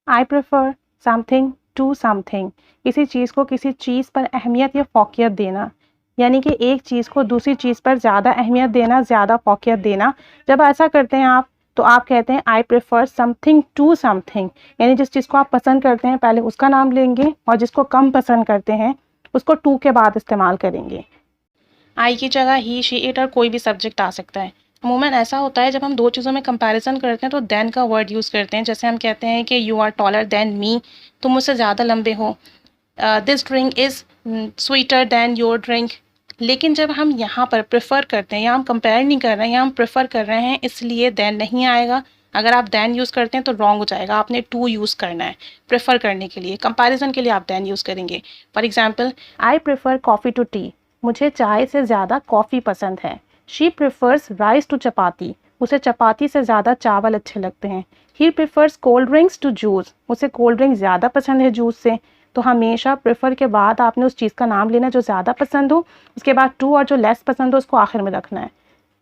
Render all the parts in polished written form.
I prefer something to something, किसी चीज़ को किसी चीज़ पर अहमियत या फ़ौक़ियत देना, यानी कि एक चीज़ को दूसरी चीज़ पर ज़्यादा अहमियत देना, ज़्यादा फ़ौक़ियत देना। जब ऐसा करते हैं आप तो आप कहते हैं I prefer something to something, यानी जिस चीज़ को आप पसंद करते हैं पहले उसका नाम लेंगे और जिसको कम पसंद करते हैं उसको टू के बाद इस्तेमाल करेंगे। आई की जगह ही, शी, इट और कोई भी सब्जेक्ट आ सकता है। अमूमन ऐसा होता है जब हम दो चीज़ों में कंपैरिजन करते हैं तो देन का वर्ड यूज़ करते हैं। जैसे हम कहते हैं कि you are taller than me, तुम मुझसे ज़्यादा लंबे हो। This drink is sweeter than your drink. लेकिन जब हम यहाँ पर प्रेफर करते हैं, यहाँ हम कंपेयर नहीं कर रहे हैं, यहाँ हम प्रेफर कर रहे हैं, इसलिए देन नहीं आएगा। अगर आप देन यूज़ करते हैं तो रॉन्ग हो जाएगा, आपने टू यूज़ करना है प्रेफर करने के लिए। कंपैरिजन के लिए आप देन यूज़ करेंगे। For example, I prefer coffee to tea, मुझे चाय से ज़्यादा कॉफ़ी पसंद है। She prefers rice to chapati, उसे चपाती से ज़्यादा चावल अच्छे लगते हैं। He prefers cold drinks to juice, उसे कोल्ड ड्रिंक ज़्यादा पसंद है जूस से। तो हमेशा प्रेफर के बाद आपने उस चीज़ का नाम लेना जो ज़्यादा पसंद हो, उसके बाद टू, और जो लेस पसंद हो उसको आखिर में रखना है।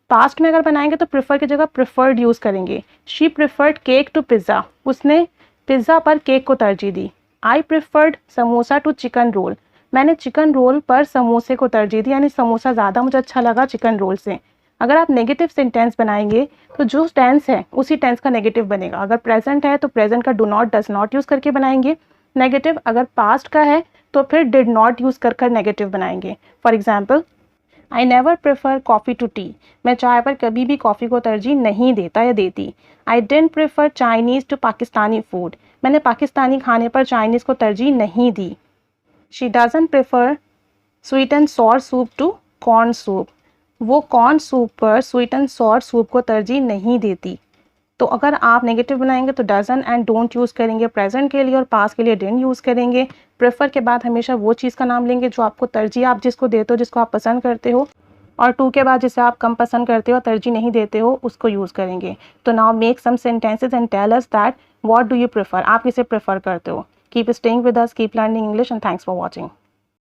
पास्ट में अगर बनाएंगे तो प्रेफर की जगह प्रेफर्ड यूज़ करेंगे। She preferred cake to pizza, उसने पिज़्ज़ा पर केक को तरजीह दी। I preferred samosa to chicken roll, मैंने चिकन रोल पर समोसे को तरजीह दी, यानी समोसा ज़्यादा मुझे अच्छा लगा चिकन रोल से। अगर आप नेगेटिव सेंटेंस बनाएंगे तो जो टेंस है उसी टेंस का नेगेटिव बनेगा। अगर प्रेजेंट है तो प्रेजेंट का do not, does not use करके बनाएंगे नेगेटिव। अगर पास्ट का है तो फिर डिड नॉट यूज़ कर नेगेटिव बनाएंगे। For example, I never prefer coffee to tea, मैं चाय पर कभी भी कॉफ़ी को तरजीह नहीं देता या देती। I didn't prefer Chinese to Pakistani food, मैंने पाकिस्तानी खाने पर चाइनीज़ को तरजीह नहीं दी। She doesn't prefer sweet and sour soup to corn soup, वो कॉर्न सूप पर स्वीट एंड सॉर सूप को तरजीह नहीं देती। तो अगर आप नेगेटिव बनाएंगे तो डजन एंड डोंट यूज़ करेंगे प्रेजेंट के लिए, और पास के लिए डिडंट यूज़ करेंगे। प्रेफर के बाद हमेशा वो चीज़ का नाम लेंगे जो आपको तरजीह, आप जिसको देते हो, जिसको आप पसंद करते हो, और टू के बाद जिसे आप कम पसंद करते हो, तरजीह नहीं देते हो, उसको यूज़ करेंगे। तो now make some sentences and tell us that what do you prefer, आप किसे प्रेफर करते हो। Keep staying with us, keep learning English, and thanks for watching.